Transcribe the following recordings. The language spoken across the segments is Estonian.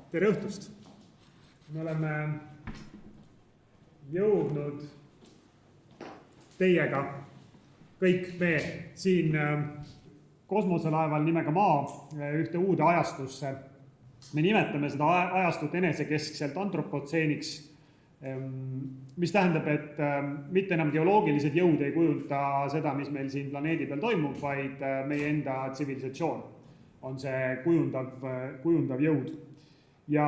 tere õhtust! Me oleme jõudnud teiega, kõik me siin kosmoselaeval nimega Maa, ühte uude ajastusse. Me nimetame seda ajastut enesekeskselt antropotseeniks, mis tähendab, et mitte enam geoloogilised jõud ei kujunda seda, mis meil siin planeedi peal toimub, vaid meie enda tsivilisatsioon on see kujundav jõud. Ja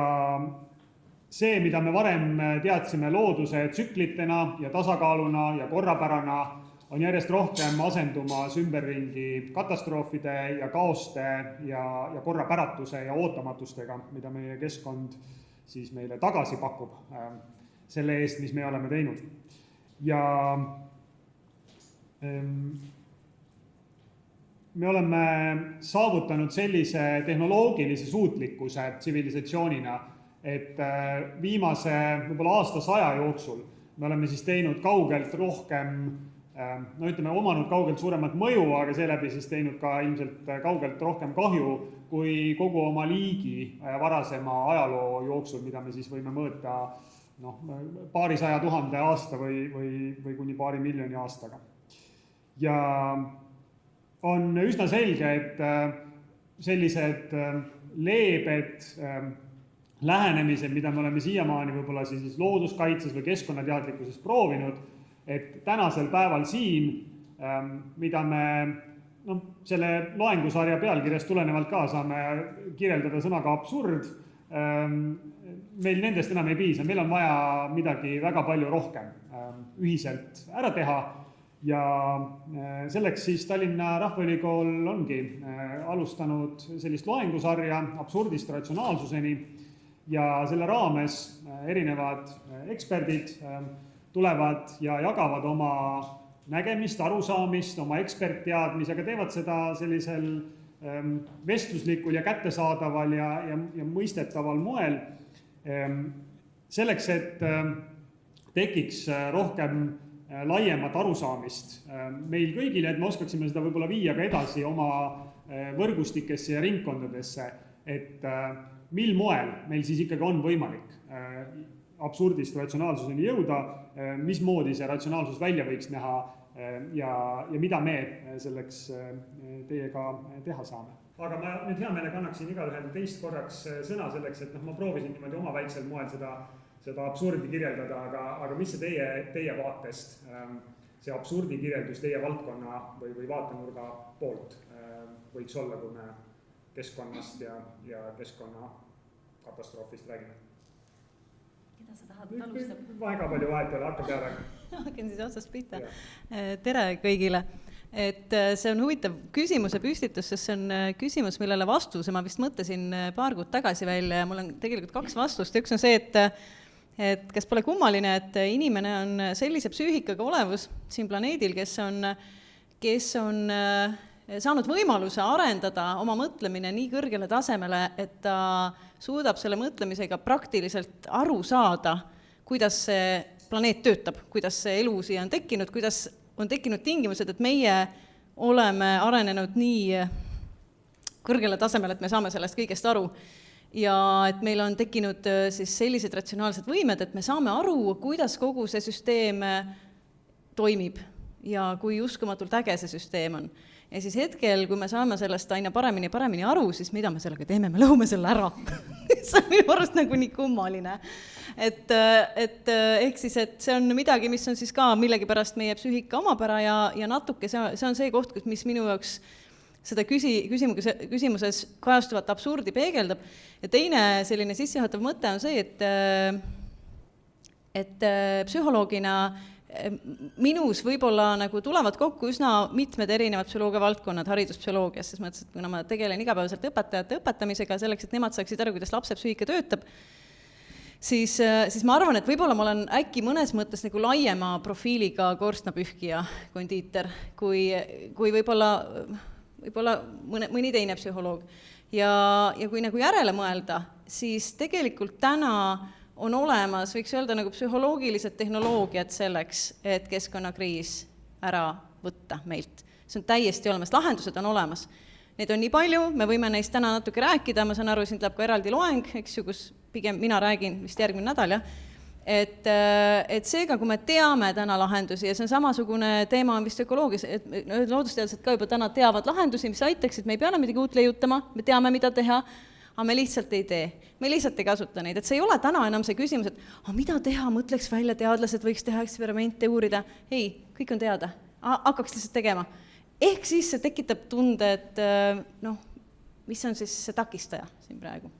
see, mida me varem teadsime looduse tsüklitena ja tasakaaluna ja korrapärana, on järjest rohkem asendumas ümberringi katastroofide ja kaoste ja korrapäratuse ja ootamatustega, mida meie keskkond siis meile tagasi pakub selle eest, mis me oleme teinud. Ja me oleme saavutanud sellise tehnoloogilise suutlikkuse tsivilisatsioonina, et viimase võib-olla aastasaja jooksul me oleme siis teinud kaugelt rohkem, omanud kaugelt suuremat mõju, aga seeläbi siis teinud ka ilmselt kaugelt rohkem kahju kui kogu oma liigi varasema ajaloo jooksul, mida me siis võime mõõta paarisaja tuhande aasta või kuni paari miljoni aastaga. Ja on üsna selge, et sellised leebed lähenemised, mida me oleme siiamaani võib-olla siis looduskaitses või keskkonnateadlikkuses proovinud, et tänasel päeval siin, mida me selle loengusarja pealkirjast tulenevalt ka saame kirjeldada sõnaga absurd, meil nendest enam ei piisa, meil on vaja midagi väga palju rohkem ühiselt ära teha. Ja selleks siis Tallinna Rahvaülikool ongi alustanud sellist loengusarja absurdist ratsionaalsuseni ja selle raames erinevad eksperdid tulevad ja jagavad oma nägemist, arusaamist, oma ekspertteadmisega, teevad seda sellisel vestluslikul ja kättesaadaval ja mõistetaval moel. Selleks, et tekiks rohkem laiemat arusaamist meil kõigile, et me oskaksime seda võib-olla viia ka edasi oma võrgustikesse ja ringkondadesse, et mil moel meil siis ikkagi on võimalik absurdist ratsionaalsuseni jõuda, mismoodi see ratsionaalsus välja võiks näha ja mida me selleks teiega teha saame. Aga ma nüüd hea meelega annaksin igalühel teist korraks sõna selleks, et ma proovisin niimoodi oma väiksel moel seda absurdi kirjeldada, aga mis see teie vaatest, see absurdi kirjeldus teie valdkonna või vaatenurga poolt võiks olla, kui me keskkonnast ja keskkonnakatastroofist räägime? Keda sa tahad alustab? Väga palju vahet ole, hakka peale. Hakkan siis otsast pihta. Tere kõigile. Et see on huvitav küsimuse püstitus, sest see on küsimus, millele vastuse ma vist mõtlesin paar kuud tagasi välja ja mul on tegelikult kaks vastust. Üks on see, et kas pole kummaline, et inimene on sellise psüühikaga olevus siin planeedil, kes on saanud võimaluse arendada oma mõtlemine nii kõrgele tasemele, et ta suudab selle mõtlemisega praktiliselt aru saada, kuidas see planeet töötab, kuidas see elu siia on tekkinud, kuidas on tekkinud tingimused, et meie oleme arenenud nii kõrgele tasemele, et me saame sellest kõigest aru. Ja et meil on tekkinud siis sellised ratsionaalsed võimed, et me saame aru, kuidas kogu see süsteem toimib ja kui uskumatult äge see süsteem on. Ja siis hetkel, kui me saame sellest aina paremini aru, siis mida me sellega teeme? Me lõhume selle ära. See on minu arust nagu nii kummaline. Et ehk siis, et see on midagi, mis on siis ka millegi pärast meie psüühika omapära ja natuke see on see koht, mis minu jaoks seda küsimuses kajastuvat absurdi peegeldab. Ja teine selline sissejuhatav mõte on see, et psühholoogina minus võib-olla nagu tulevad kokku üsna mitmed erinevad psühholoogia valdkonnad hariduspsühholoogias, sest mõttes, et kuna ma tegelen igapäevaselt õpetajate õpetamisega selleks, et nemad saaksid aru, kuidas lapse psüühika töötab, siis ma arvan, et võib-olla ma olen äkki mõnes mõttes nagu laiema profiiliga korstnapühkija kondiiter, kui võib-olla mõni teine psühholoog. Ja kui nagu järele mõelda, siis tegelikult täna on olemas, võiks öelda, nagu psühholoogilised tehnoloogiad selleks, et keskkonnakriis ära võtta meilt. See on täiesti olemas, lahendused on olemas. Neid on nii palju, me võime neist täna natuke rääkida, ma saan aru, siin tuleb ka eraldi loeng, eks ju, kus pigem mina räägin vist järgmine nädal, jah. Et seega, kui me teame täna lahendusi ja see on samasugune teema on vist ökoloogias, et loodusteadlased ka juba täna teavad lahendusi, mis aitaksid, me ei pea midagi uut leiutama, me teame, mida teha, aga me lihtsalt ei tee. Me lihtsalt ei kasuta neid, et see ei ole täna enam see küsimus, et mida teha, mõtleks välja, teadlased võiks teha eksperimente, uurida. Ei, kõik on teada, hakkaks lihtsalt tegema. Ehk siis see tekitab tunde, et mis on siis see takistaja siin praegu.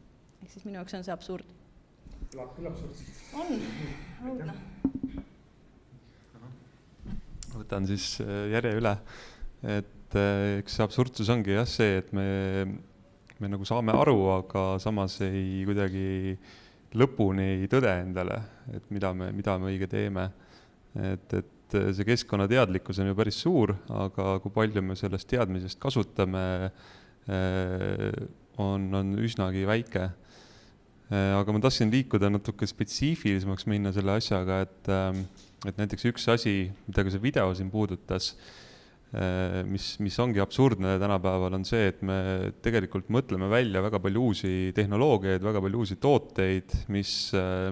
Ehk siis minu jaoks on see absurd. Küll absurd. On. Võtan siis järje üle, et eks absurdsus ongi jah see, et me nagu saame aru, aga samas ei kuidagi lõpuni ei tõde endale, et mida me õige teeme. Et see keskkonnateadlikkus on ju päris suur, aga kui palju me sellest teadmisest kasutame, on üsnagi väike. Aga ma tahtsin liikuda natuke spetsiifilisemaks minna selle asjaga, et näiteks üks asi, mida ka see video siin puudutas, mis ongi absurdne tänapäeval, on see, et me tegelikult mõtleme välja väga palju uusi tehnoloogiaid, väga palju uusi tooteid, mis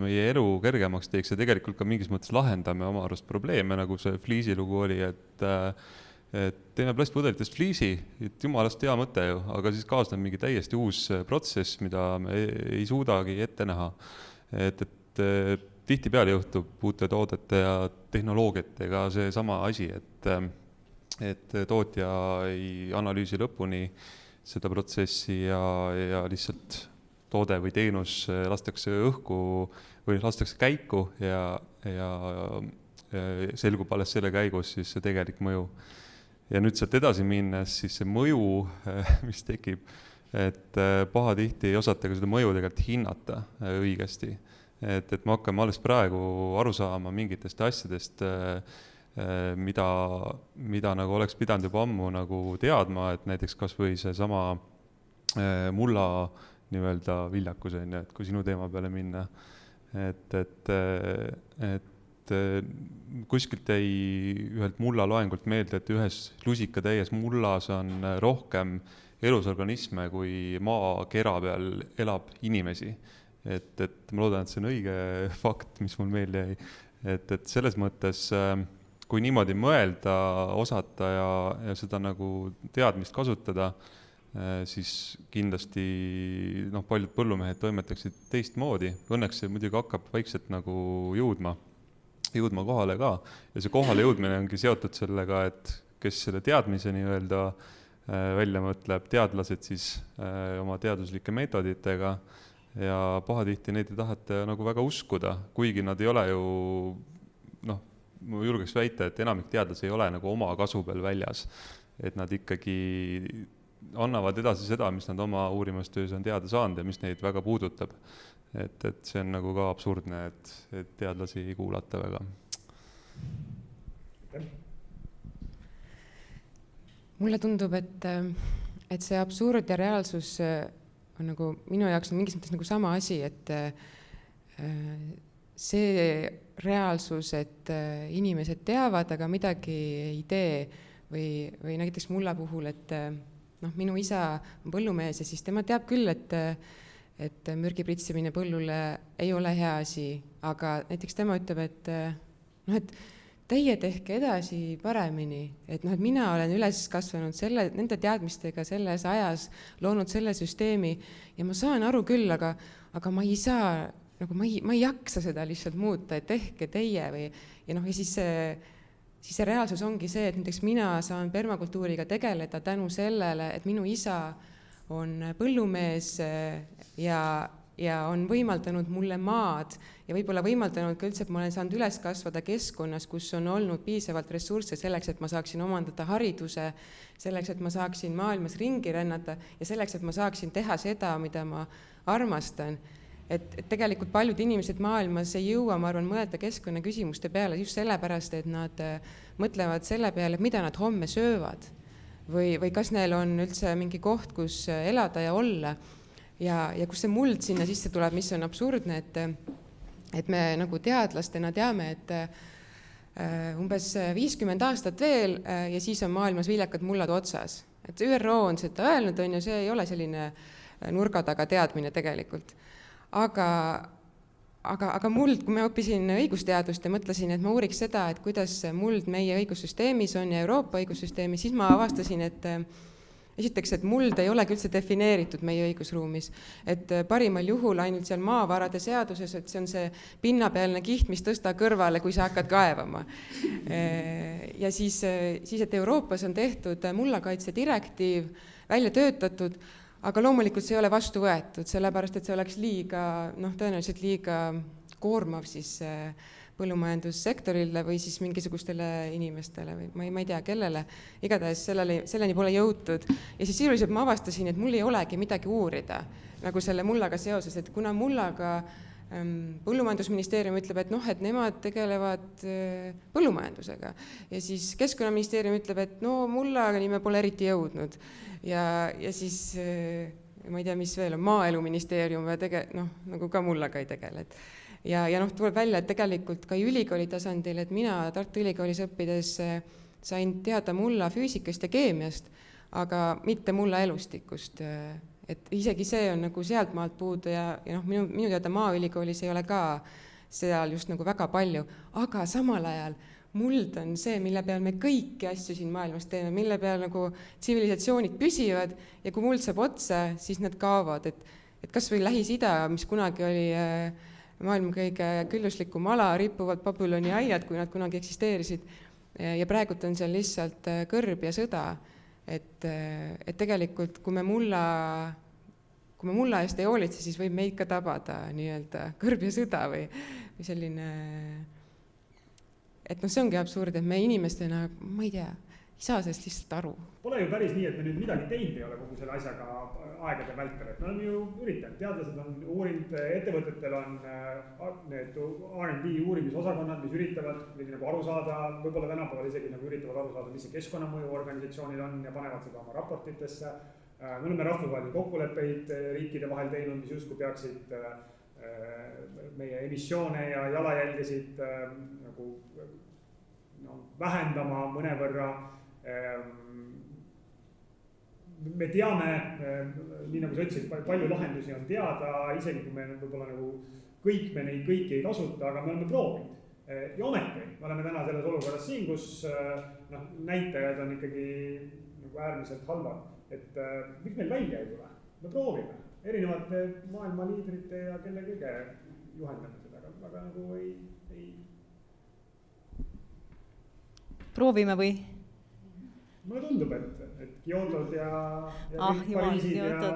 meie elu kergemaks teeks ja tegelikult ka mingis mõttes lahendame oma arust probleeme, nagu see fliisi lugu oli, et teeme plastpudelitest fliisi, et jumalast hea mõte ju, aga siis kaasneb mingi täiesti uus protsess, mida me ei suudagi ette näha. Et tihtipeale juhtub uute toodete ja tehnoloogiatega see sama asi, et tootja ei analüüsi lõpuni seda protsessi ja lihtsalt toode või teenus lastakse õhku või lastakse käiku ja selgub alles selle käigus siis see tegelik mõju. Ja nüüd sealt edasi minnes siis see mõju, mis tekib, et pahatihti ei osata ka seda mõju tegelikult hinnata õigesti. Et me hakkame alles praegu aru saama mingitest asjadest, mida nagu oleks pidanud juba ammu nagu teadma, et näiteks kas või see sama mulla nii-öelda viljakus, et kui sinu teema peale minna, et kuskilt jäi ühelt mulla loengult meelde, et ühes lusikatäies mullas on rohkem elusorganisme, kui maakera peal elab inimesi. Et ma loodan, et see on õige fakt, mis mul meelde jäi. Et selles mõttes, kui niimoodi mõelda, osata ja seda nagu teadmist kasutada, siis kindlasti paljud põllumehed toimetaksid teistmoodi. Õnneks see muidugi hakkab vaikselt nagu jõudma kohale ka. Ja see kohale jõudmine ongi seotud sellega, et kes selle teadmise nii-öelda välja mõtleb, teadlased siis oma teaduslike meetoditega ja pahatihti neid ei tahata nagu väga uskuda, kuigi nad ei ole ju, ma julgeks väita, et enamik teadlasi ei ole nagu oma kasu peal väljas, et nad ikkagi annavad edasi seda, mis nad oma uurimustöös on teada saanud ja mis neid väga puudutab. Et see on nagu ka absurdne, et teadlasi ei kuulata väga. Mulle tundub, et see absurd ja reaalsus on nagu minu jaoks on mingis mõttes nagu sama asi, et see reaalsus, et inimesed teavad, aga midagi ei tee või näiteks mulla puhul, et minu isa on põllumees ja siis tema teab küll, et mürgi pritsimine põllule ei ole hea asi, aga näiteks tema ütleb, et teie tehke edasi paremini, et mina olen üles kasvanud nende teadmistega selles ajas, loonud selle süsteemi ja ma saan aru küll, aga ma ei saa, ma ei jaksa seda lihtsalt muuta, et tehke teie ja siis see reaalsus ongi see, et näiteks mina saan permakultuuriga tegeleda tänu sellele, et minu isa on põllumees ja on võimaldanud mulle maad ja võib-olla võimaldanud ka üldse, et ma olen saanud üles kasvada keskkonnas, kus on olnud piisavalt ressursse selleks, et ma saaksin omandada hariduse, selleks, et ma saaksin maailmas ringi rennata ja selleks, et ma saaksin teha seda, mida ma armastan. Et tegelikult paljud inimesed maailmas ei jõua, ma arvan, mõelda keskkonna küsimuste peale just sellepärast, et nad mõtlevad selle peale, mida nad homme söövad või kas neil on üldse mingi koht, kus elada ja olla ja kus see muld sinna sisse tuleb, mis on absurdne, et me nagu teadlastena teame, et umbes 50 aastat veel ja siis on maailmas viljakad mullad otsas. et ÜRO on seda öelnud, on ju, see ei ole selline nurga taga teadmine tegelikult. Aga muld, kui ma õppisin õigusteadust ja mõtlesin, et ma uuriks seda, et kuidas muld meie õigussüsteemis on ja Euroopa õigussüsteemis, siis ma avastasin, et esiteks, et muld ei olegi üldse defineeritud meie õigusruumis, et parimal juhul ainult seal maavarade seaduses, et see on see pinnapealne kiht, mis tõsta kõrvale, kui sa hakkad kaevama. Ja siis, et Euroopas on tehtud mullakaitse direktiiv, välja töötatud, aga loomulikult see ei ole vastu võetud, sellepärast et see oleks liiga, tõenäoliselt liiga koormav siis põllumajandussektorile või siis mingisugustele inimestele või ma ei tea, kellele. Igatahes selleni pole jõutud. Ja siis sisuliselt ma avastasin, et mul ei olegi midagi uurida nagu selle mullaga seoses, et kuna mullaga põllumajandusministeerium ütleb, et nemad tegelevad põllumajandusega ja siis Keskkonnaministeerium ütleb, et mullagani me pole eriti jõudnud ja siis ma ei tea, mis veel on, Maaeluministeerium nagu ka mullaga ei tegele. Ja tuleb välja, et tegelikult ka ülikooli tasandil, et mina Tartu Ülikoolis õppides sain teada mulla füüsikast ja keemiast, aga mitte mulla elustikust. Et isegi see on nagu sealt maalt puudu ja minu teada Maaülikoolis ei ole ka seal just nagu väga palju, aga samal ajal muld on see, mille peal me kõiki asju siin maailmas teeme, mille peal nagu tsivilisatsioonid püsivad ja kui muld saab otsa, siis nad kaovad. Et kas või Lähis-Ida, mis kunagi oli maailma kõige külluslikum ala, ripuvad Babyloni aiad, kui nad kunagi eksisteerisid ja praegult on seal lihtsalt kõrb ja sõda. Et tegelikult, kui me mulla eest ei hoolitse, siis võib meid ka tabada nii-öelda kõrb ja sõda või selline, et see ongi absurd, et me inimestena, ma ei tea, ei saa sellest lihtsalt aru. Pole ju päris nii, et me nüüd midagi teinud ei ole kogu selle asjaga aegade vältel, et me oleme ju üritanud, teadlased on uurinud, ettevõtetel on need R&D uurimisosakonnad, mis üritavad nagu aru saada, võib-olla tänapäeval isegi nagu üritavad aru saada, mis see keskkonnamõju organisatsioonil on ja panevad seda oma raportitesse. Me oleme rahvusvahelisi kokkuleppeid riikide vahel teinud, mis justkui peaksid meie emissioone ja jalajälgesid nagu vähendama mõnevõrra. Me teame, nii nagu sa ütlesid, palju lahendusi on teada, isegi kui me võib-olla nagu me neid kõiki ei kasuta, aga me oleme proovinud. Ja ometi me oleme täna selles olukorras siin, kus näitajad on ikkagi nagu äärmiselt halvad. Et miks meil välja ei tule? Me proovime erinevate maailma liidrite ja kelle kõige juhendame seda, aga nagu ei... Proovime või? Mulle tundub, et Kyotod ja Pariisid ja...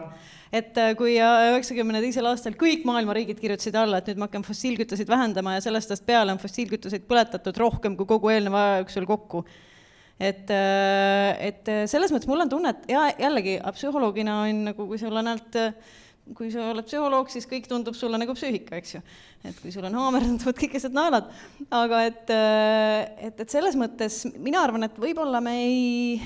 Et kui 92. aastal kõik maailma riigid kirjutasid alla, et nüüd me hakkame fossiilkütuseid vähendama ja sellest aastast peale on fossiilkütuseid põletatud rohkem kui kogu eelneva aja jooksul kokku. Et selles mõttes mul on tunne, et jällegi psühholoogina on nagu, kui sa oled psühholoog, siis kõik tundub sulle nagu psüühika, eks ju. Et kui sul on haamer, tunduvad kõik asjad naelad. Aga et selles mõttes mina arvan, et võib-olla me ei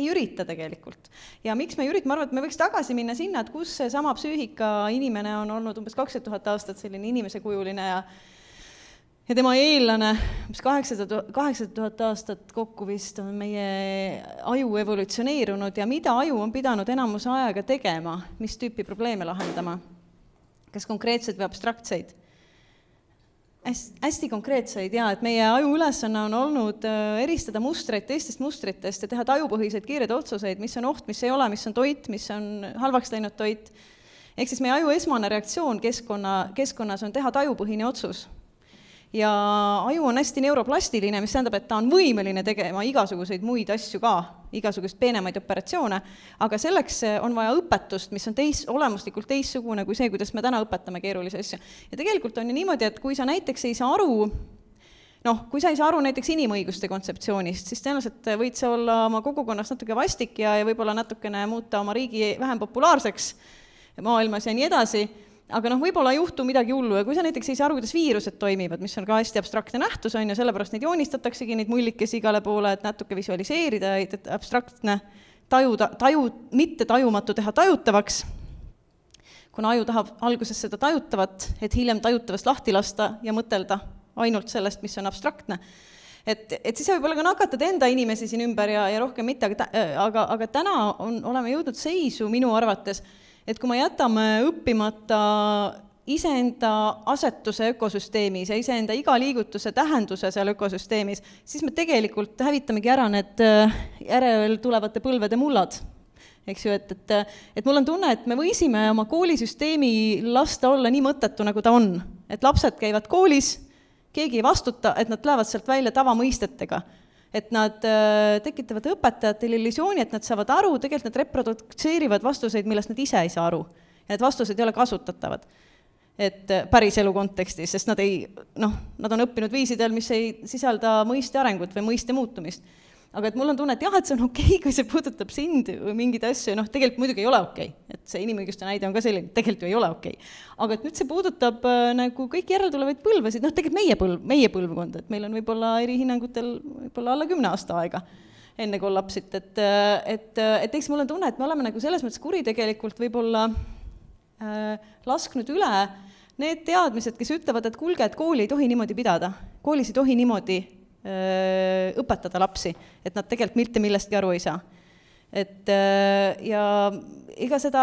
ürita tegelikult. Ja miks me ei ürita? Ma arvan, et me võiks tagasi minna sinna, et kus see sama psüühika inimene on olnud umbes 20 000 aastat selline inimesekujuline ja tema eellane, mis 800 000 aastat kokku vist on meie aju evolutsioneerunud ja mida aju on pidanud enamus aega tegema, mis tüüpi probleeme lahendama. Kas konkreetseid või abstraktseid? Hästi konkreetseid, et meie aju ülesanne on olnud eristada mustreid teistest mustritest ja teha tajupõhiseid kiireid otsuseid, mis on oht, mis ei ole, mis on toit, mis on halvaks läinud toit. Ehk siis meie aju esmane reaktsioon keskkonnas on teha tajupõhine otsus. Ja aju on hästi neuroplastiline, mis tähendab, et ta on võimeline tegema igasuguseid muid asju ka, igasugust peenemaid operatsioone, aga selleks on vaja õpetust, mis on olemuslikult teissugune kui see, kuidas me täna õpetame keerulisi asju. Ja tegelikult on ju niimoodi, et kui sa näiteks ei saa aru, kui sa ei saa aru näiteks inimõiguste kontseptsioonist, siis tõenäoliselt võid sa olla oma kogukonnas natuke vastik ja võib-olla natukene muuta oma riigi vähem populaarseks maailmas ja nii edasi. Aga võib-olla ei juhtu midagi hullu ja kui sa näiteks ei saa aru, kuidas viirused toimivad, mis on ka hästi abstraktne nähtus, on ja sellepärast neid joonistataksegi neid mullikesi igale poole, et natuke visualiseerida, et abstraktne mitte tajumatu teha tajutavaks, kuna aju tahab alguses seda tajutavat, et hiljem tajutavast lahti lasta ja mõtelda ainult sellest, mis on abstraktne. et siis sa võib-olla ka nakatad enda inimesi siin ümber ja rohkem mitte, aga täna oleme jõudnud seisu minu arvates, et kui me jätame õppimata iseenda asetuse ökosüsteemis ja iseenda iga liigutuse tähenduse seal ökosüsteemis, siis me tegelikult hävitamegi ära need järel tulevate põlvede mullad. Eks ju, et mul on tunne, et me võisime oma koolisüsteemi lasta olla nii mõttetu, nagu ta on. Et lapsed käivad koolis, keegi ei vastuta, et nad lähevad sealt välja tavamõistetega. Et nad tekitavad õpetajatele illusiooni, et nad saavad aru, tegelikult nad reprodutseerivad vastuseid, millest nad ise ei saa aru. Ja need vastused ei ole kasutatavad. Et päris elu kontekstis, sest nad on õppinud viisidel, mis ei sisalda mõiste arengut või mõiste muutumist. Aga et mul on tunne, et jah, et see on okei, kui see puudutab sind või mingeid asju, tegelikult muidugi ei ole okei. Et see inimõiguste näide on ka selline, tegelikult ju ei ole okei. Aga et nüüd see puudutab nagu kõik järeltulevaid põlvesid, tegelikult meie põlvkond, et meil on võib-olla eri hinnangutel võib-olla alla 10 aasta aega enne kollapsit. Et eks mul on tunne, et me oleme nagu selles mõttes kuritegelikult võib-olla lasknud üle need teadmised, kes ütlevad, et kuulge, et kooli ei tohi niimoodi pidada. Koolis ei tohi niimoodi õpetada lapsi, et nad tegelikult mitte millestki aru ei saa. Ja ega seda,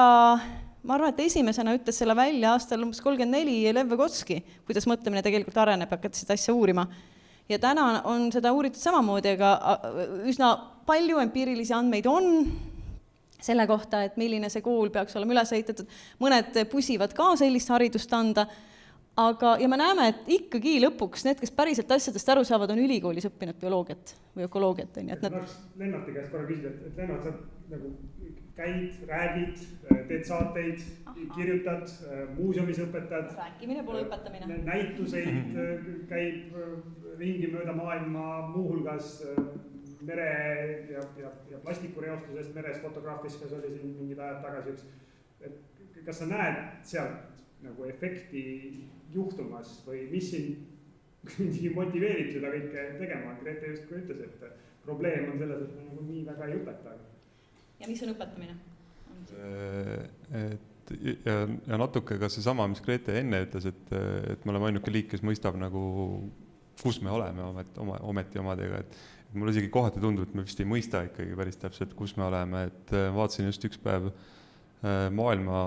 ma arvan, et esimesena ütles selle välja aastal 34 Lev Vygotsky, kuidas mõtlemine tegelikult areneb, hakati seda asja uurima. Ja täna on seda uuritud samamoodi, aga üsna palju empiirilisi andmeid on selle kohta, et milline see kool peaks olema üles ehitatud. Mõned pusivad ka sellist haridust anda, ja me näeme, et ikkagi lõpuks need, kes päriselt asjadest aru saavad, on ülikoolis õppinud bioloogiat või ökoloogiat. Lennarti käest korra küsida, et Lennart, sa nagu käid, räägid, teed saateid, kirjutad, muuseumis õpetad. Rääkimine pole õpetamine. Näituseid käib ringi mööda maailma, muuhulgas mere ja plastikureostusest meres fotograafikas oli siin mingid ajad tagasi üks. Kas sa näed sealt nagu efekti juhtumas või mis siin motiveerib seda kõike tegema? Grete just kui ütles, et probleem on selles, et me nagu nii väga ei õpeta. Ja mis on õpetamine? Ja natuke ka see sama, mis Grete enne ütles, et me oleme ainuke liik, kes mõistab nagu, kus me oleme ometi omadega. Et mulle isegi kohati tundub, et me vist ei mõista ikkagi päris täpselt, kus me oleme. Et vaatasin just üks päev maailma,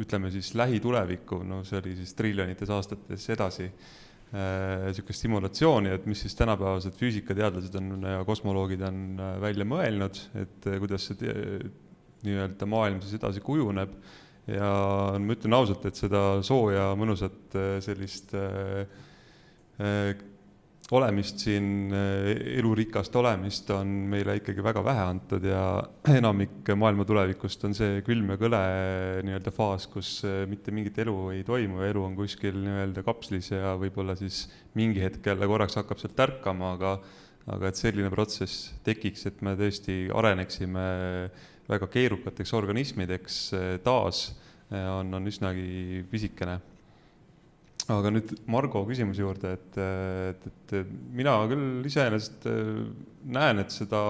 ütleme siis lähitulevikku, see oli siis triljonites aastates edasi, niisugust simulatsiooni, et mis siis tänapäevased füüsikateadlased ja kosmoloogid on välja mõelnud, et kuidas see nii-öelda maailm siis edasi kujuneb. Ja ma ütlen ausalt, et seda sooja mõnusat sellist olemist siin, elurikast olemist on meile ikkagi väga vähe antud ja enamik maailma tulevikust on see külm ja kõle nii-öelda faas, kus mitte mingit elu ei toimu ja elu on kuskil nii-öelda kapslis ja võib-olla siis mingi hetk jälle korraks hakkab sealt tärkama, aga et selline protsess tekiks, et me tõesti areneksime väga keerukateks organismideks taas, on üsnagi pisikene. Aga nüüd Margo küsimuse juurde, et mina küll iseenesest näen, et seda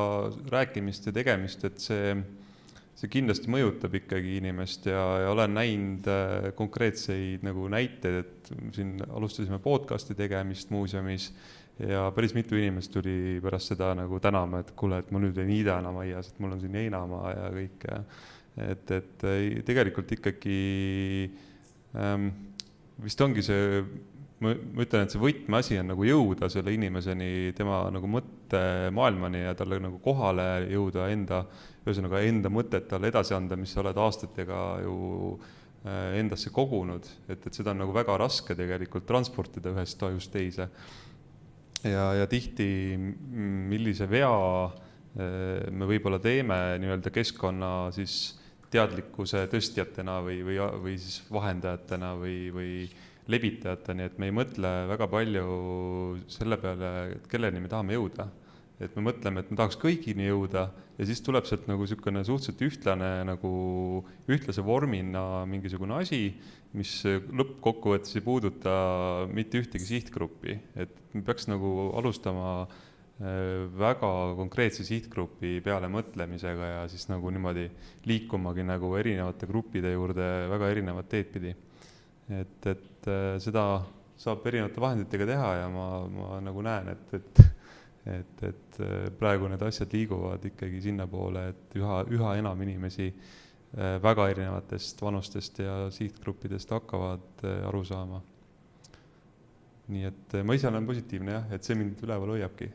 rääkimist ja tegemist, et see kindlasti mõjutab ikkagi inimest ja olen näinud konkreetseid nagu näiteid, et siin alustasime podcasti tegemist muuseumis ja päris mitu inimest tuli pärast seda nagu tänama, et kuule, et ma nüüd ei niida enam aias, et mul on siin heinamaa ja kõik. Et tegelikult ikkagi vist ongi see, ma ütlen, et see võtmeasi on nagu jõuda selle inimeseni, tema nagu mõtte maailmani ja talle nagu kohale jõuda enda mõtet talle edasi anda, mis sa oled aastatega ju endasse kogunud, et seda on nagu väga raske tegelikult transportida ühest tajust teise. Ja tihti, millise vea me võib-olla teeme nii-öelda keskkonna siis teadlikkuse tõstjatena või siis vahendajatena või levitajatena, et me ei mõtle väga palju selle peale, et kelleni me tahame jõuda. Et me mõtleme, et me tahaks kõigini jõuda ja siis tuleb sealt nagu niisugune suhteliselt ühtlane, nagu ühtlase vormina mingisugune asi, mis lõppkokkuvõttes ei puuduta mitte ühtegi sihtgruppi. Et me peaks nagu alustama väga konkreetse sihtgrupi peale mõtlemisega ja siis nagu niimoodi liikumagi nagu erinevate gruppide juurde väga erinevat teed pidi. Et seda saab erinevate vahenditega teha ja ma nagu näen, et et praegu need asjad liiguvad ikkagi sinna poole, et üha enam inimesi väga erinevatest vanustest ja sihtgruppidest hakkavad aru saama. Nii et ma ise olen positiivne jah, et see mind üleval hoiabki.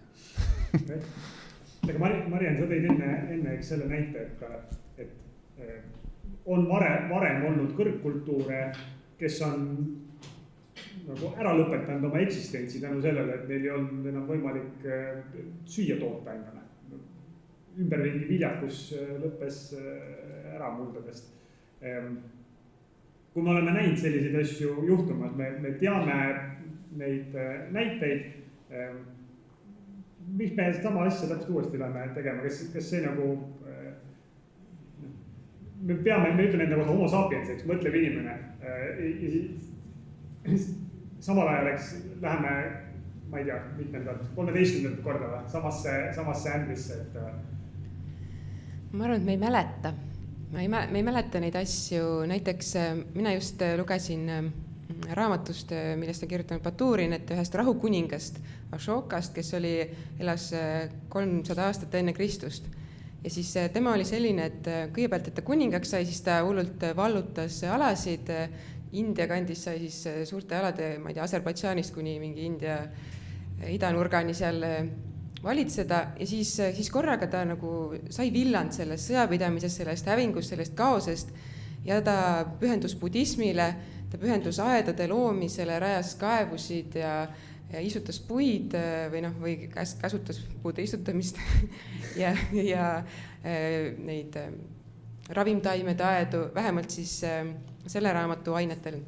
Aga Mariann, sa tõid enne selle näite, et on varem olnud kõrgkultuure, kes on nagu ära lõpetanud oma eksistentsi tänu sellele, et neil ei olnud enam võimalik süüa toota endale. Ümberringi viljakus lõppes ära muldadest. Kui me oleme näinud selliseid asju juhtumas, me teame neid näiteid, mis me sama asja täpselt uuesti oleme tegema, kas see nagu, me ütlen enda kohta homo sapienseks, mõtlev inimene, samal ajal läheme, ma ei tea, mitmendat, 13. korda või, samasse ämbrisse, Ma arvan, et me ei mäleta. Me ei mäleta neid asju. Näiteks mina just lugesin raamatust, millest on kirjutanud Baturin, et ühest rahukuningast, Ashokast, kes elas 300 aastat enne Kristust. Ja siis tema oli selline, et kõigepealt, et ta kuningaks sai, siis ta hullult vallutas alasid. India kandis sai siis suurte alade, ma ei tea, Aserbaidžaanist kuni mingi India idanurgani seal valitseda ja siis korraga ta nagu sai villand sellest sõjapidamisest, sellest hävingust, sellest kaosest ja ta pühendus budismile, ta pühendus aedade loomisele, rajas kaevusid ja istutas puid või käsutas puude istutamist ja neid ravimtaimede aedu, vähemalt siis selle raamatu ainetel.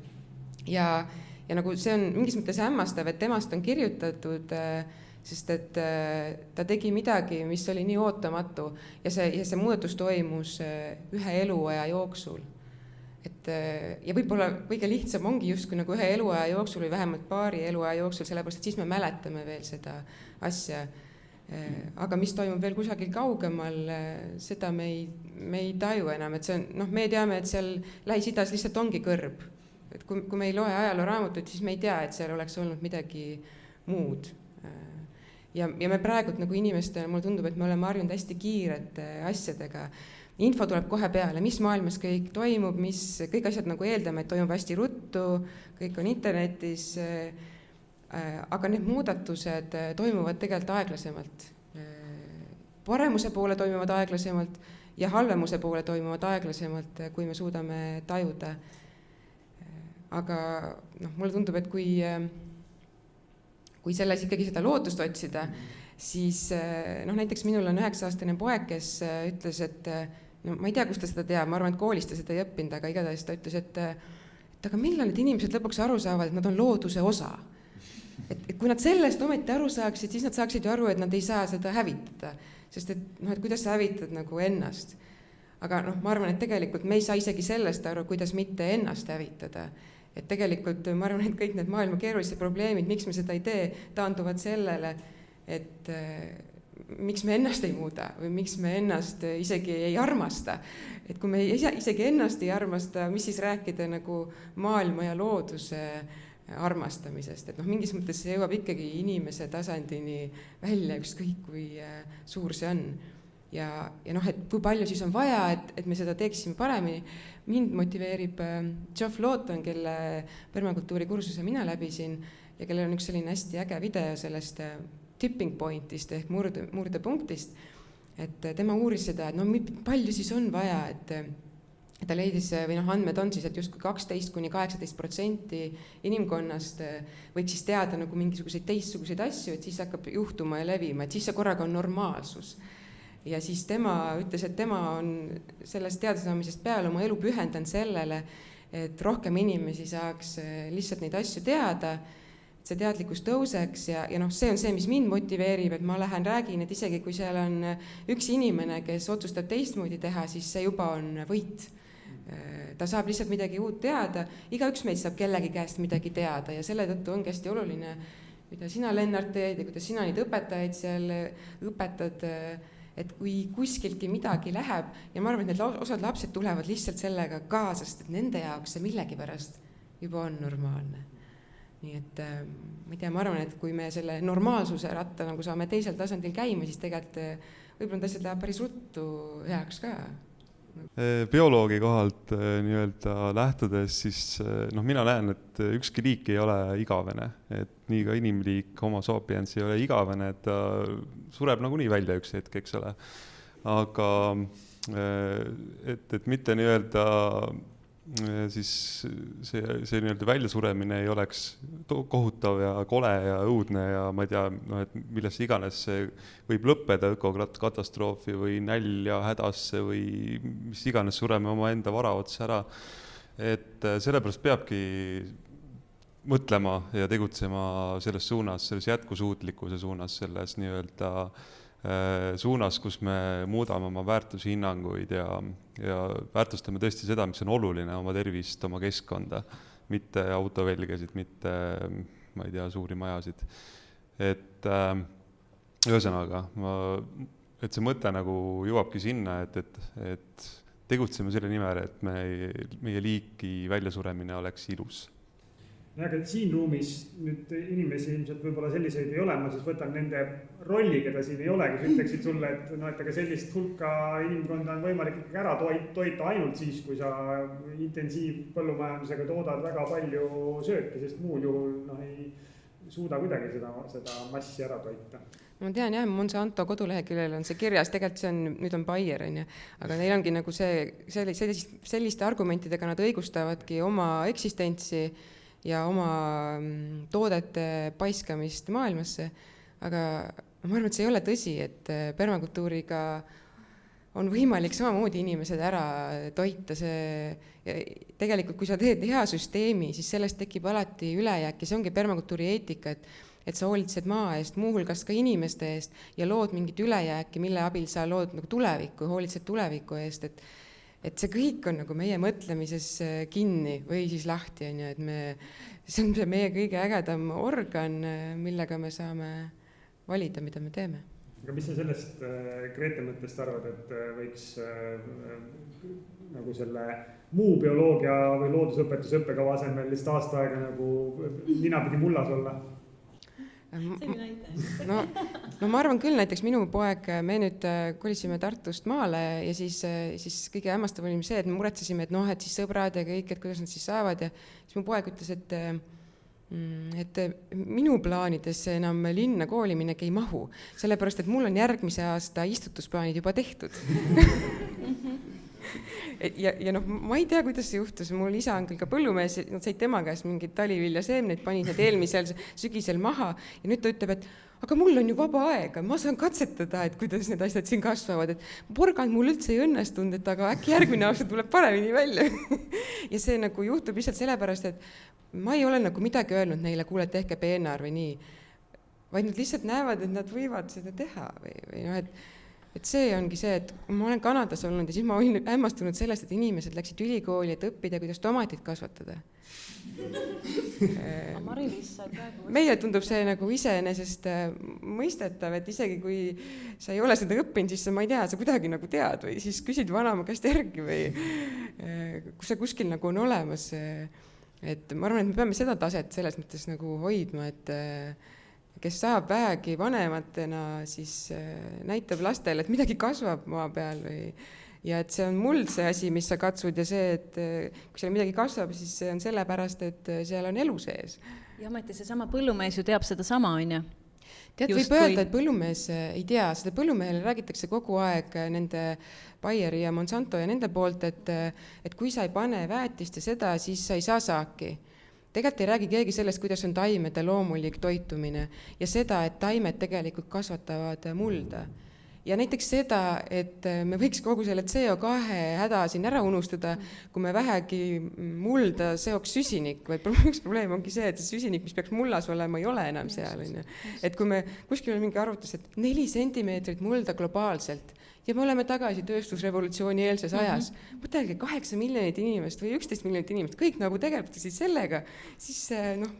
Ja nagu see on mingis mõttes hämmastav, et temast on kirjutatud sest et ta tegi midagi, mis oli nii ootamatu ja see muudatus toimus ühe eluaja jooksul. Ja võib-olla kõige lihtsam ongi justkui nagu ühe eluaja jooksul või vähemalt paari eluaja jooksul, sellepärast et siis me mäletame veel seda asja. Aga mis toimub veel kusagil kaugemal, seda me ei taju enam, et see on, me teame, et seal Lähis-Idas lihtsalt ongi kõrb. Et kui me ei loe ajalooraamatut, siis me ei tea, et seal oleks olnud midagi muud. Ja me praegult nagu inimestele, mulle tundub, et me oleme harjunud hästi kiirete asjadega. Info tuleb kohe peale, mis maailmas kõik toimub, kõik asjad nagu eeldame, et toimub hästi ruttu, kõik on internetis, aga need muudatused toimuvad tegelikult aeglasemalt. Paremuse poole toimuvad aeglasemalt ja halvemuse poole toimuvad aeglasemalt, kui me suudame tajuda. Aga mulle tundub, et kui selles ikkagi seda lootust otsida, siis näiteks minul on 9-aastane poeg, kes ütles, et ma ei tea, kus ta seda teab, ma arvan, et koolis ta seda ei õppinud, aga igatahes ta ütles, et aga millal need inimesed lõpuks aru saavad, et nad on looduse osa. Et kui nad sellest ometi aru saaksid, siis nad saaksid ju aru, et nad ei saa seda hävitada. Sest et kuidas sa hävitad nagu ennast. Aga ma arvan, et tegelikult me ei saa isegi sellest aru, kuidas mitte ennast hävitada. Et tegelikult ma arvan, et kõik need maailma keerulised probleemid, miks me seda ei tee, taanduvad sellele, et miks me ennast ei muuda või miks me ennast isegi ei armasta. Et kui me isegi ennast ei armasta, mis siis rääkida nagu maailma ja looduse armastamisest. Et mingis mõttes see jõuab ikkagi inimese tasandini välja, ükskõik kui suur see on. Ja et kui palju siis on vaja, et me seda teeksime paremini. Mind motiveerib Geoff Lawton, kelle permakultuuri kursuse mina läbisin ja kellel on üks selline hästi äge video sellest tipping pointist ehk murdepunktist. Et tema uuris seda, et palju siis on vaja, et ta leidis, või andmed on siis, et justkui 12–18% inimkonnast võiks siis teada nagu mingisuguseid teistsuguseid asju, et siis hakkab juhtuma ja levima, et siis see korraga on normaalsus. Ja siis tema ütles, et tema on sellest teadsaamisest peale oma elu pühendanud sellele, et rohkem inimesi saaks lihtsalt neid asju teada, et see teadlikkus tõuseks ja see on see, mis mind motiveerib, et ma lähen räägin, et isegi kui seal on üks inimene, kes otsustab teistmoodi teha, siis see juba on võit. Ta saab lihtsalt midagi uut teada, igaüks meid saab kellegi käest midagi teada ja selle tõttu ongi hästi oluline, mida sina, Lennart, teed ja kuidas sina neid õpetajaid seal õpetad, et kui kuskiltki midagi läheb ja ma arvan, et need osad lapsed tulevad lihtsalt sellega kaasa, sest et nende jaoks see millegipärast juba on normaalne. nii et ma ei tea, ma arvan, et kui me selle normaalsuse ratta nagu saame teisel tasandil käima, siis tegelikult võib-olla need asjad läheb päris ruttu heaks ka. Bioloogi kohalt nii-öelda lähtudes, siis mina näen, et ükski liik ei ole igavene, et nii ka inimliik Homo sapiens ei ole igavene, et ta sureb nagunii välja üks hetk, eks ole. Aga et mitte nii-öelda siis see nii-öelda väljasuremine ei oleks kohutav ja kole ja õudne ja ma ei tea, et milles iganes see võib lõppeda ökokatastroofi või nälja hädasse või mis iganes sureme oma enda vara otsa ära. Et sellepärast peabki mõtlema ja tegutsema selles suunas, selles jätkusuutlikkuse suunas, selles nii-öelda suunas, kus me muudame oma väärtushinnanguid ja väärtustame tõesti seda, mis on oluline, oma tervist, oma keskkonda, mitte autovelgesid, mitte, ma ei tea, suuri majasid. Et ühesõnaga, et see mõte nagu jõuabki sinna, et tegutseme selle nimel, et meie liiki väljasuremine oleks ilus. Aga siin ruumis nüüd inimesi ilmselt võib-olla selliseid ei ole, ma siis võtan nende rolli, keda siin ei ole, kes ütleksid sulle, et aga sellist hulka inimkonda on võimalik ikkagi ära toita ainult siis, kui sa intensiivpõllumajandusega toodad väga palju sööki, sest muul juhul ei suuda kuidagi seda massi ära toita. Ma tean jah, Monsanto koduleheküljel on see kirjas, tegelikult nüüd on Bayer, aga neil ongi nagu selliste argumentidega nad õigustavadki oma eksistentsi ja oma toodete paiskamist maailmasse, aga ma arvan, et see ei ole tõsi, et permakultuuriga on võimalik samamoodi inimesed ära toita. Tegelikult, kui sa teed hea süsteemi, siis sellest tekib alati ülejääk ja see ongi permakultuuri eetika, et sa hoolitsed maa eest, muuhulgas ka inimeste eest ja lood mingit ülejääki, mille abil sa lood nagu tulevikku, hoolitsed tuleviku eest, et see kõik on nagu meie mõtlemises kinni või siis lahti, et see on meie kõige ägedam organ, millega me saame valida, mida me teeme. Aga mis sa sellest Grete mõttest arvad, et võiks nagu selle muu bioloogia või loodusõpetuse õppekava asemel lihtsalt aasta aega nagu ninapidi mullas olla? No ma arvan küll, näiteks minu poeg, me nüüd kolisime Tartust maale ja siis kõige hämmastav oli see, et me muretsesime, et siis sõbrad ja kõik, et kuidas nad siis saavad ja siis mu poeg ütles, et minu plaanidesse enam linna kooliminek ei mahu, sellepärast, et mul on järgmise aasta istutusplaanid juba tehtud. Ja ma ei tea, kuidas see juhtus, mul isa on küll ka põllumees, nad said tema käest mingid taliviljaseemneid, panid need eelmisel sügisel maha ja nüüd ta ütleb, et aga mul on ju vaba aega, ma saan katsetada, et kuidas need asjad siin kasvavad, et porgand mul üldse ei õnnestunud, et aga äkki järgmine aasta tuleb paremini välja. Ja see nagu juhtub lihtsalt sellepärast, et ma ei ole nagu midagi öelnud neile, kuule, tehke peenar või nii, vaid nad lihtsalt näevad, et nad võivad seda teha või et see ongi see, et ma olen Kanadas olnud ja siis ma olin hämmastunud sellest, et inimesed läksid ülikooli, et õppida, kuidas tomatit kasvatada. Meile tundub see nagu iseenesest mõistetav, et isegi kui sa ei ole seda õppinud, siis ma ei tea, sa kuidagi nagu tead või siis küsid vanama käest järgi või kui see kuskil nagu on olemas. Et ma arvan, et me peame seda taset selles mõttes nagu hoidma, et kes saab vähegi vanematena, siis näitab lastele, et midagi kasvab maa peal ja et see on muld see asi, mis sa katsud ja see, et kui seal midagi kasvab, siis see on sellepärast, et seal on elu sees. Ja ometi seesama põllumees ju teab seda sama, on ju? Tead, võib öelda, et põllumees ei tea, seda põllumehele räägitakse kogu aeg nende Bayeri ja Monsanto ja nende poolt, et kui sa ei pane väetist ja seda, siis sa ei saa saaki. Tegelikult ei räägi keegi sellest, kuidas on taimede loomulik toitumine ja seda, et taimed tegelikult kasvatavad mulda. Ja näiteks seda, et me võiks kogu selle CO2 häda siin ära unustada, kui me vähegi mulda seoks süsinik, vaid üks probleem ongi see, et see süsinik, mis peaks mullas olema, ei ole enam seal. Et kui me kuskil on mingi arvutus, et 4 sentimeetrit mulda globaalselt ja me oleme tagasi tööstusrevolutsiooni eelses ajas. Mõtelge 8 miljonit inimest või 11 miljonit inimest, kõik nagu tegelesid sellega, siis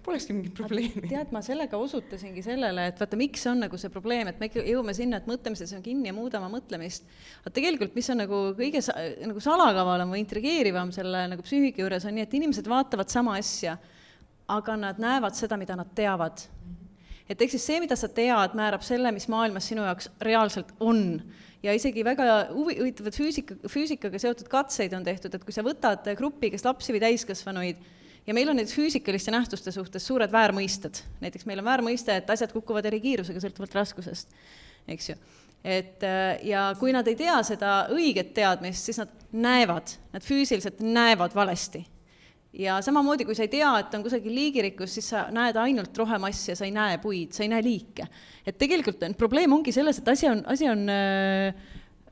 polekski mingit probleemi. Tead, ma sellega osutasingi sellele, et vaata, miks on nagu see probleem, et me jõuame sinna, et mõtlemises on kinni ja muudama mõtlemist. Aga tegelikult, mis on nagu kõige nagu salakavalam või intrigeerivam selle nagu psüühika juures on nii, et inimesed vaatavad sama asja aga nad näevad seda, mida nad teavad. Et ehk siis see, mida sa tead, määrab selle, mis maailmas sinu jaoks reaalselt on. Ja isegi väga huvitavad füüsikaga seotud katseid on tehtud, et kui sa võtad gruppi, kes lapsi või täiskasvanuid, ja meil on näiteks füüsikaliste nähtuste suhtes suured väärmõisted. Näiteks meil on väärmõiste, et asjad kukuvad eri kiirusega sõltuvalt raskusest, eks ju. Ja kui nad ei tea seda õiget teadmist, siis nad füüsiliselt näevad valesti. Ja samamoodi, kui sa ei tea, et on kusagil liigirikkus, siis sa näed ainult rohemassi ja sa ei näe puid, sa ei näe liike. Et tegelikult probleem ongi selles, et asi on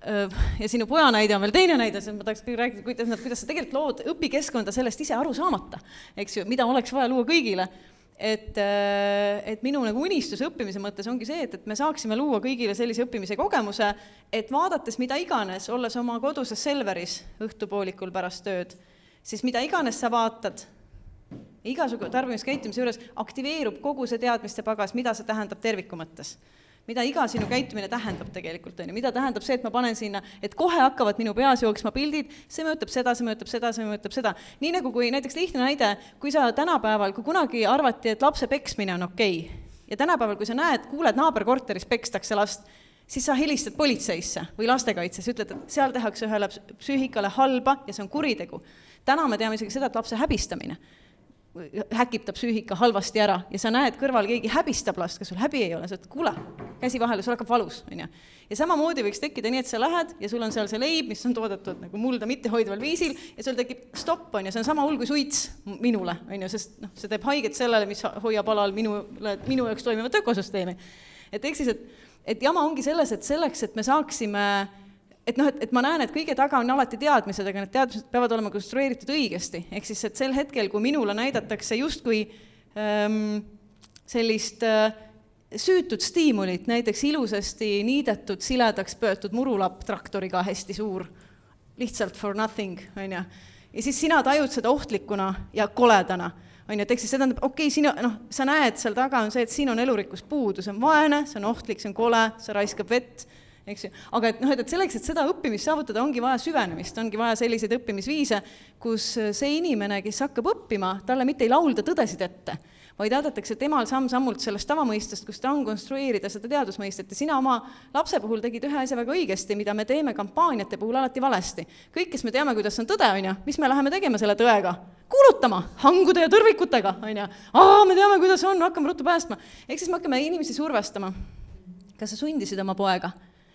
ja sinu poja näide on veel teine näide, ma tahaks rääkida, kuidas sa tegelikult lood õpikeskkonda sellest ise aru saamata, eks ju, mida oleks vaja luua kõigile. Et minu nagu unistus õppimise mõttes ongi see, et me saaksime luua kõigile sellise õppimise kogemuse, et vaadates mida iganes, olles oma koduses Selveris õhtupoolikul pärast tööd, siis mida iganes sa vaatad, igasugu tarbimiskäitumise juures aktiveerub kogu see teadmiste pagas, mida see tähendab terviku mõttes. Mida iga sinu käitumine tähendab tegelikult, mida tähendab see, et ma panen sinna, et kohe hakkavad minu peas jooksma pildid, see mõjutab seda, see mõjutab seda, see mõjutab seda. Nii nagu kui näiteks lihtne näide, kui sa tänapäeval, kui kunagi arvati, et lapse peksmine on okei, ja tänapäeval, kui sa näed, kuuled naaberkorteris pekstakse last, siis sa helistad politseisse või lastekaitses, ütled, et seal tehakse ühele psüühikale halba ja see on kuritegu. Täna me teame isegi seda, et lapse häbistamine häkib ta psüühika halvasti ära ja sa näed kõrval keegi häbistab last, kas sul häbi ei ole, sa ütled, kuule, käsi vahele, sul hakkab valus. Ja samamoodi võiks tekkida nii, et sa lähed ja sul on seal see leib, mis on toodetud nagu mulda mittehoidval viisil ja sul tekib stopp, see on sama hull kui suits minule, sest see teeb haiget sellele, mis hoiab alal minu jaoks toimivat ökosüsteemi. Et ehk siis, et jama ongi selles, et selleks, et me saaksime et ma näen, et kõige taga on alati teadmised, aga need teadmised peavad olema konstrueeritud õigesti. Ehk siis, et sel hetkel, kui minule näidatakse justkui sellist süütud stiimulit, näiteks ilusasti niidetud, siledaks pöötud murulapp traktoriga hästi suur, lihtsalt for nothing, ja siis sina tajud seda ohtlikuna ja koledana. Et ehk siis seda okei, sa näed, seal taga on see, et siin on elurikkus puudu, see on vaene, see on ohtlik, see on kole, see raiskab vett, eks ju. Aga et selleks, et seda õppimist saavutada, ongi vaja süvenemist, ongi vaja selliseid õppimisviise, kus see inimene, kes hakkab õppima, talle mitte ei laulda tõdesid ette, vaid aadatakse temal samm-sammult sellest tavamõistest, kus ta on konstrueerida seda teadusmõistet. Ja sina oma lapse puhul tegid ühe asja väga õigesti, mida me teeme kampaaniate puhul alati valesti. Kõik, kes me teame, kuidas on tõde, mis me läheme tegema selle tõega? Kuulutama, hangude ja tõrvikutega, me teame, kuidas on, hakkame ruttu päästma. Ehk siis me hakkame inimesi survestama. Kas sa sundisid oma poega?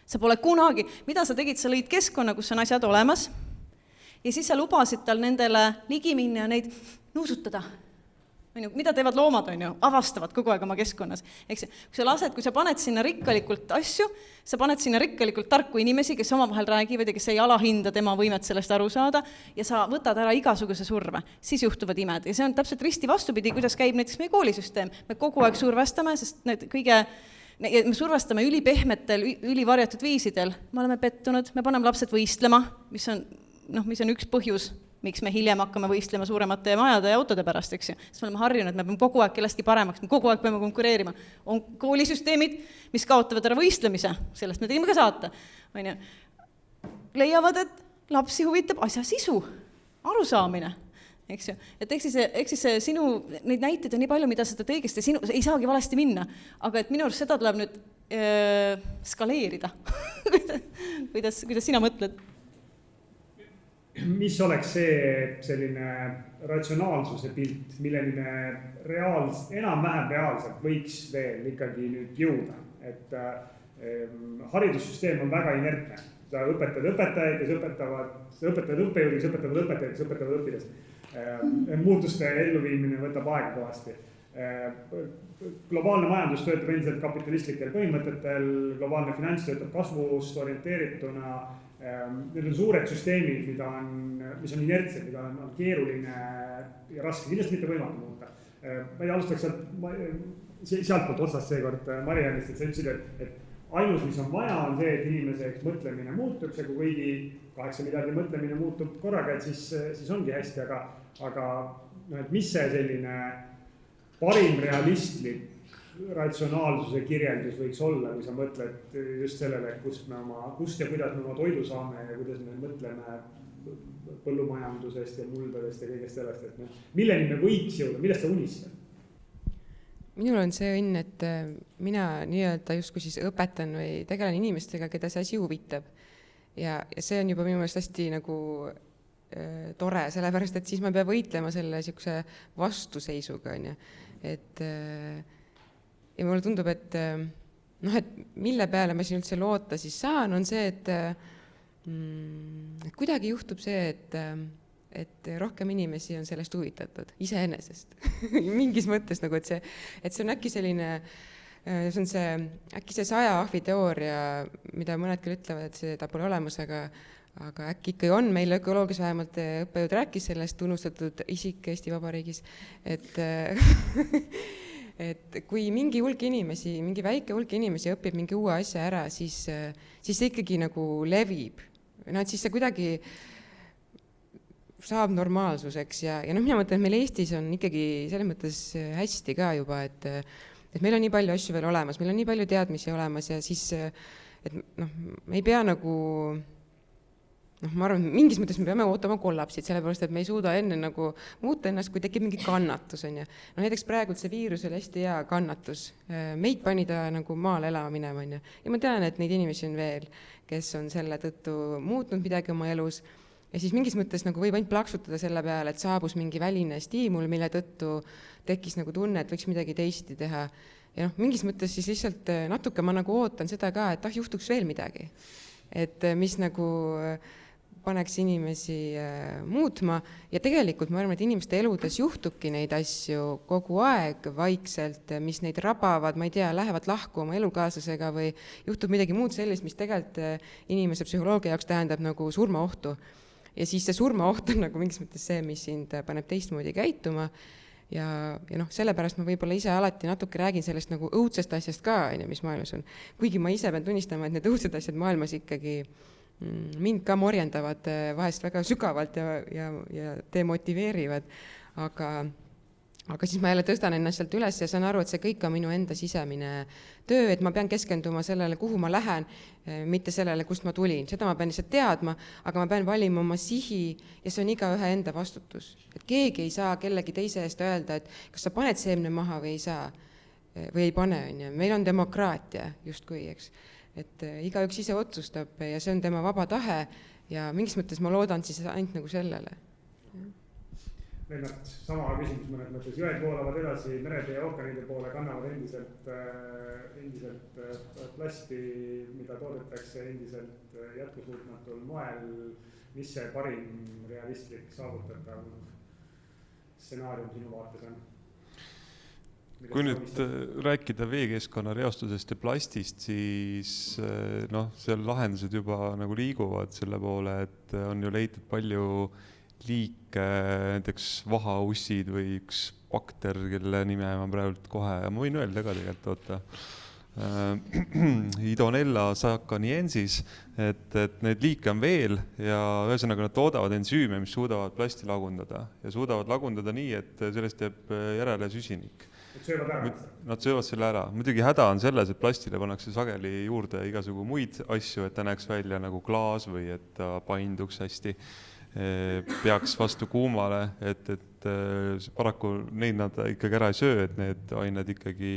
Sa pole kunagi, mida sa tegid, sa lõid keskkonna, kus on asjad olemas ja siis sa lubasid tal nendele ligi minna ja neid nuusutada. Mida teevad loomad, avastavad kogu aeg oma keskkonnas. Kui sa paned sinna rikkalikult asju, sa paned sinna rikkalikult tarku inimesi, kes omavahel räägivad ja kes ei alahinda tema võimet sellest aru saada ja sa võtad ära igasuguse surve, siis juhtuvad imed. Ja see on täpselt risti vastupidi, kuidas käib näiteks meie koolisüsteem. Me kogu aeg survestame, sest me survestame ülipehmetel, ülivarjatud viisidel. Me oleme pettunud, me paneme lapsed võistlema, mis on üks põhjus, miks me hiljem hakkame võistlema suuremate majade ja autode pärast, eks ju. Sest me oleme harjunud, et me peame kogu aeg kellestki paremaks, me kogu aeg peame konkureerima. On koolisüsteemid, mis kaotavad ära võistlemise, sellest me tegime ka saate. Leiavad, et lapsi huvitab asja sisu, arusaamine. Eks ju. Et ehk siis sinu, neid näiteid on nii palju, mida seda õigesti ei saagi valesti minna, aga et minu arust seda tuleb nüüd skaleerida. kuidas sina mõtled? Mis oleks see selline ratsionaalsuse pilt, milleni me enam-vähem reaalselt võiks veel ikkagi nüüd jõuda? Et haridussüsteem on väga inertne. Sa õpetad õpetajaid, kes õpetavad õppejõud, kes õpetavad õpetajaid, kes õpetavad õpilased. Muutuste elluviimine võtab aega kõvasti. Globaalne majandus töötab endiselt kapitalistlikel põhimõtetel, globaalne finants töötab kasvust orienteerituna. Need on suured süsteemid, mis on inertsed, mida on keeruline ja raske, kindlasti mitte võimatu muuta. Ma ei alustaks sealtpoolt otsast seekord Marianist, et sa ütlesid, et ainus, mis on vaja, on see, et inimese mõtlemine muutuks ja kui kõigi 8 miljardi mõtlemine muutub korraga, et siis ongi hästi, aga mis see selline parim realistlik ratsionaalsuse kirjeldus võiks olla, kui sa mõtled just sellele, kust ja kuidas me oma toidu saame ja kuidas me mõtleme põllumajandusest ja muldadest ja kõigest sellest, et milleni me võiks jõuda, millest sa unistad? Minul on see õnn, et mina nii-öelda justkui siis õpetan või tegelen inimestega, keda see asi huvitab. Ja see on juba minu meelest hästi nagu tore, sellepärast, et siis ma pean võitlema selle niisuguse vastuseisuga, on ju. Et ja mulle tundub, et et mille peale ma siin üldse loota siis saan, on see, et kuidagi juhtub see, et rohkem inimesi on sellest huvitatud iseenesest. Mingis mõttes nagu, et see on äkki selline, see on äkki see 100 ahvi teooria, mida mõned küll ütlevad, et seda pole olemas, aga äkki ikka on, meil ökoloogias vähemalt õppejõud rääkis sellest, tunnustatud isik Eesti Vabariigis, et kui mingi hulk inimesi, mingi väike hulk inimesi õpib mingi uue asja ära, siis see ikkagi nagu levib. Siis see kuidagi saab normaalsuseks ja mina mõtlen, et meil Eestis on ikkagi selles mõttes hästi ka juba, et meil on nii palju asju veel olemas, meil on nii palju teadmisi olemas ja siis, et me ei pea nagu ma arvan, et mingis mõttes me peame ootama kollapsit, sellepärast, et me ei suuda enne nagu muuta ennast, kui tekib mingi kannatus, on ju. Näiteks praegult see viirus oli hästi hea kannatus. Meid pani ta nagu maale elama minema, on ju. Ja ma tean, et neid inimesi on veel, kes on selle tõttu muutnud midagi oma elus. Ja siis mingis mõttes nagu võib ainult plaksutada selle peale, et saabus mingi väline stiimul, mille tõttu tekkis nagu tunne, et võiks midagi teisiti teha. Ja mingis mõttes siis lihtsalt natuke ma nagu ootan seda ka, et juhtuks veel midagi. Et mis nagu paneks inimesi muutma ja tegelikult ma arvan, et inimeste eludes juhtubki neid asju kogu aeg vaikselt, mis neid rabavad, ma ei tea, lähevad lahku oma elukaaslasega või juhtub midagi muud sellist, mis tegelikult inimese psühholoogia jaoks tähendab nagu surmaohtu. Ja siis see surmaoht on nagu mingis mõttes see, mis sind paneb teistmoodi käituma ja sellepärast ma võib-olla ise alati natuke räägin sellest nagu õudsest asjast ka, mis maailmas on. Kuigi ma ise pean tunnistama, et need õudsed asjad maailmas ikkagi mind ka morjendavad vahest väga sügavalt ja demotiveerivad, aga siis ma jälle tõstan ennast sealt üles ja saan aru, et see kõik on minu enda sisemine töö, et ma pean keskenduma sellele, kuhu ma lähen, mitte sellele, kust ma tulin. Seda ma pean lihtsalt teadma, aga ma pean valima oma sihi ja see on igaühe enda vastutus. Et keegi ei saa kellegi teise eest öelda, et kas sa paned seemne maha või ei saa või ei pane. Meil on demokraatia justkui, eks. Et igaüks ise otsustab ja see on tema vaba tahe ja mingis mõttes ma loodan siis ainult nagu sellele. Lennart, sama küsimus mõnes mõttes. Jõed voolavad edasi merede ja ookeanide poole, kannavad endiselt plasti, mida toodetakse endiselt jätkusuutmatul moel. Mis see parim realistlik saavutatav stsenaarium sinu vaates on? Kui nüüd rääkida veekeskkonna reostusest ja plastist, siis seal lahendused juba nagu liiguvad selle poole, et on ju leitud palju liike, näiteks vahaussid või üks bakter, kelle nime ma praegu kohe, ma võin öelda ka tegelikult, Idonella sakaniensis, et neid liike on veel ja ühesõnaga nad toodavad ensüüme, mis suudavad plasti lagundada ja suudavad lagundada nii, et sellest jääb järele süsinik. Nad söövad selle ära. Muidugi häda on selles, et plastile pannakse sageli juurde igasugu muid asju, et ta näeks välja nagu klaas või et ta painduks hästi, peaks vastu kuumale, et paraku neid nad ikkagi ära ei söö, et need ained ikkagi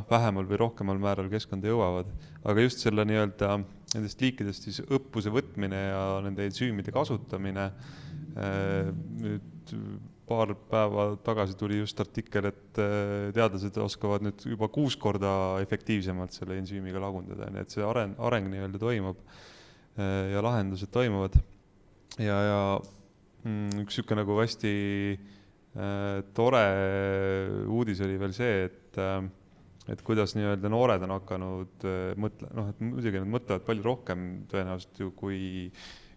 vähemal või rohkemal määral keskkonda jõuavad. Aga just selle nii-öelda nendest liikidest siis õppuse võtmine ja nende ensüümide kasutamine, nüüd paar päeva tagasi tuli just artikkel, et teadlased oskavad nüüd juba 6 korda efektiivsemalt selle ensüümiga lagundada, nii et see areng nii-öelda toimub ja lahendused toimuvad. Ja üks siuke nagu hästi tore uudis oli veel see, et kuidas nii-öelda noored on hakanud muidugi nad mõtlevad palju rohkem tõenäoliselt ju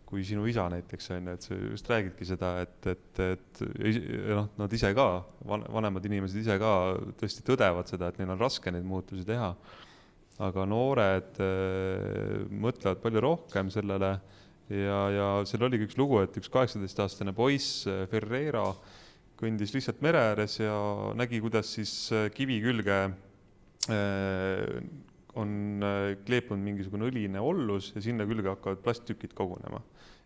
kui sinu isa näiteks on, et sa just räägidki seda, et nad ise ka, vanemad inimesed ise ka tõesti tõdevad seda, et neil on raske neid muutusi teha. Aga noored mõtlevad palju rohkem sellele ja seal oligi üks lugu, et üks 18-aastane poiss Ferreira kõndis lihtsalt mere ääres ja nägi, kuidas siis kivi külge on kleepunud mingisugune õline ollus ja sinna külge hakkavad plasttükid kogunema.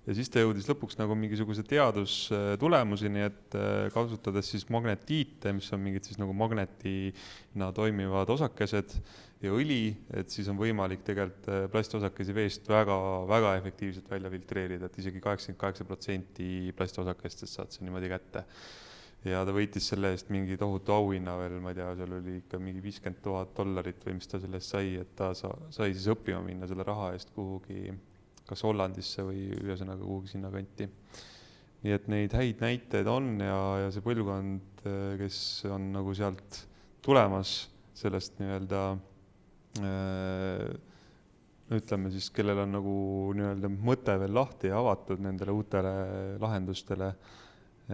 ja siis ta jõudis lõpuks nagu mingisuguse teadustulemuseni, et kasutades siis magnetiite, mis on mingid siis nagu magnetina toimivad osakesed ja õli, et siis on võimalik tegelikult plastosakesi veest väga efektiivselt välja filtreerida, et isegi 88% plastosakestest saad sa niimoodi kätte. Ja ta võitis selle eest mingi tohutu auhinna veel, ma ei tea, seal oli ikka mingi $50,000 või mis ta selle eest sai, et ta sai siis õppima minna selle raha eest kuhugi kas Hollandisse või ühesõnaga kuhugi sinna kanti. Nii et neid häid näiteid on ja see põlvkond, kes on nagu sealt tulemas sellest nii-öelda, ütleme siis, kellel on nagu nii-öelda mõte veel lahti ja avatud nendele uutele lahendustele,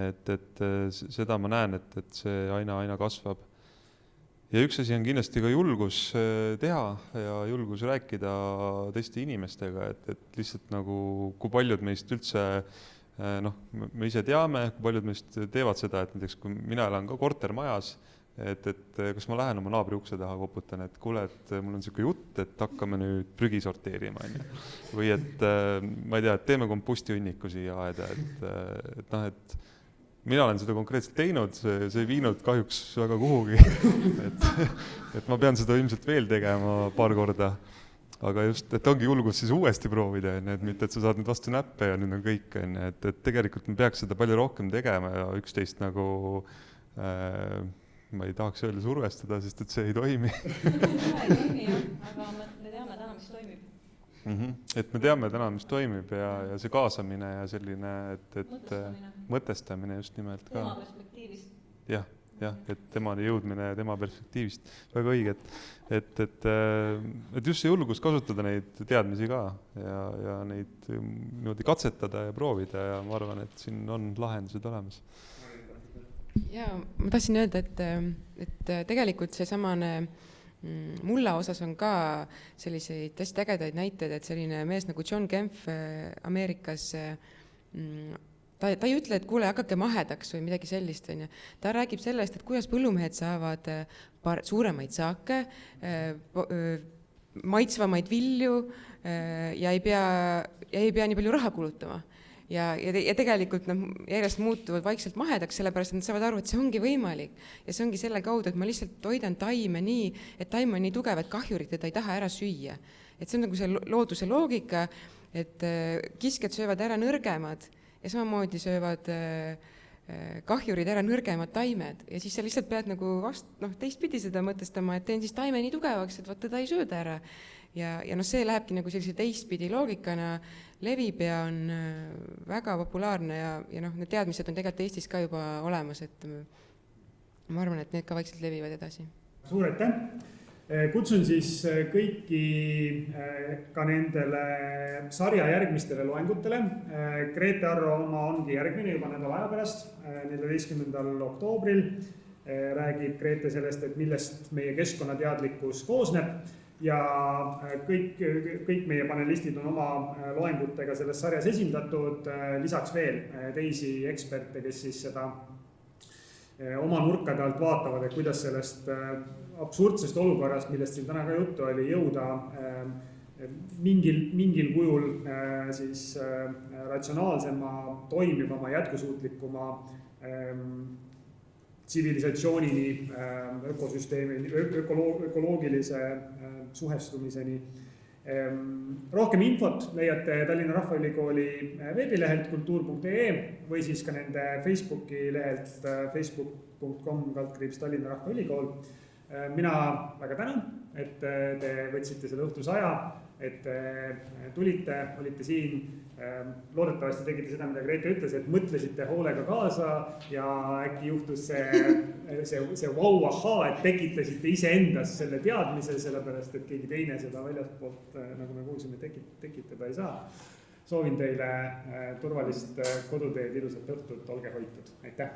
et seda ma näen, et see aina kasvab. Ja üks asi on kindlasti ka julgus teha ja julgus rääkida teiste inimestega, et lihtsalt nagu, kui paljud meist üldse, me ise teame, kui paljud meist teevad seda, et näiteks kui mina elan ka kortermajas, et kas ma lähen oma naabri ukse taha koputan, et kuule, et mul on selline jutt, et hakkame nüüd prügi sorteerima. Või et ma ei tea, et teeme kompostiunniku siia aeda, et mina olen seda konkreetselt teinud, see ei viinud kahjuks väga kuhugi, et ma pean seda ilmselt veel tegema paar korda, aga just, et ongi julgus siis uuesti proovida, et mitte, et sa saad nüüd vastu näppe ja nüüd on kõik, et tegelikult me peaks seda palju rohkem tegema ja üksteist nagu, ma ei tahaks öelda survestada, sest et see ei toimi. Ei toimi, aga me teame täna, mis toimib. Et me teame täna, mis toimib ja see kaasamine ja selline, et mõtestamine just nimelt ka. Tema perspektiivist. Jah, et temani jõudmine tema perspektiivist. Väga õige, et just see julgus kasutada neid teadmisi ka ja neid niimoodi katsetada ja proovida ja ma arvan, et siin on lahendused olemas. Ja ma tahtsin öelda, et tegelikult see samane mulla osas on ka selliseid hästi ägedaid näiteid, et selline mees nagu John Kempf Ameerikas, ta ei ütle, et kuule, hakake mahedaks või midagi sellist. Ta räägib sellest, et kuidas põllumehed saavad suuremaid saake, maitsvamaid vilju ja ei pea nii palju raha kulutama. Ja tegelikult järjest muutuvad vaikselt mahedaks, sellepärast et nad saavad aru, et see ongi võimalik. Ja see ongi selle kaudu, et ma lihtsalt toidan taime nii, et taim on nii tugev, et kahjurid teda ei taha ära süüa. Et see on nagu see looduse loogika, et kisked söövad ära nõrgemad ja samamoodi söövad kahjurid ära nõrgemad taimed. Ja siis sa lihtsalt pead nagu teistpidi seda mõtestama, et teen siis taime nii tugevaks, et teda ei sööda ära. Ja see lähebki nagu sellise teistpidi loogikana, levib ja on väga populaarne ja need teadmised on tegelikult Eestis ka juba olemas, et ma arvan, et need ka vaikselt levivad edasi. Suur aitäh! Kutsun siis kõiki ka nendele sarja järgmistele loengutele. Grete Arro oma ongi järgmine juba nädala aja pärast, 14. oktoobril. Räägib Grete sellest, et millest meie keskkonnateadlikkus koosneb. Ja kõik meie panelistid on oma loengutega selles sarjas esindatud, lisaks veel teisi eksperte, kes siis seda oma nurkade alt vaatavad, et kuidas sellest absurdsest olukorrast, millest siin täna ka juttu oli, jõuda mingil kujul siis ratsionaalsema, toimivama, jätkusuutlikuma tsivilisatsioonini, ökosüsteemini, ökoloogilise suhestumiseni. Rohkem infot leiate Tallinna Rahvaülikooli veebilehelt kultuur.ee või siis ka nende Facebooki lehelt facebook.com/Tallinna Rahvaülikool. Mina väga tänan, et te võtsite selle õhtuse aja, et tulite, olite siin. Loodetavasti tegite seda, mida Grete ütles, et mõtlesite hoolega kaasa ja äkki juhtus see vau-ahaa, et tekitasite iseendas selle teadmise, sellepärast, et keegi teine seda väljaspoolt, nagu me kuulsime, tekitada ei saa. Soovin teile turvalist koduteed, ilusat õhtut, olge hoitud. Aitäh!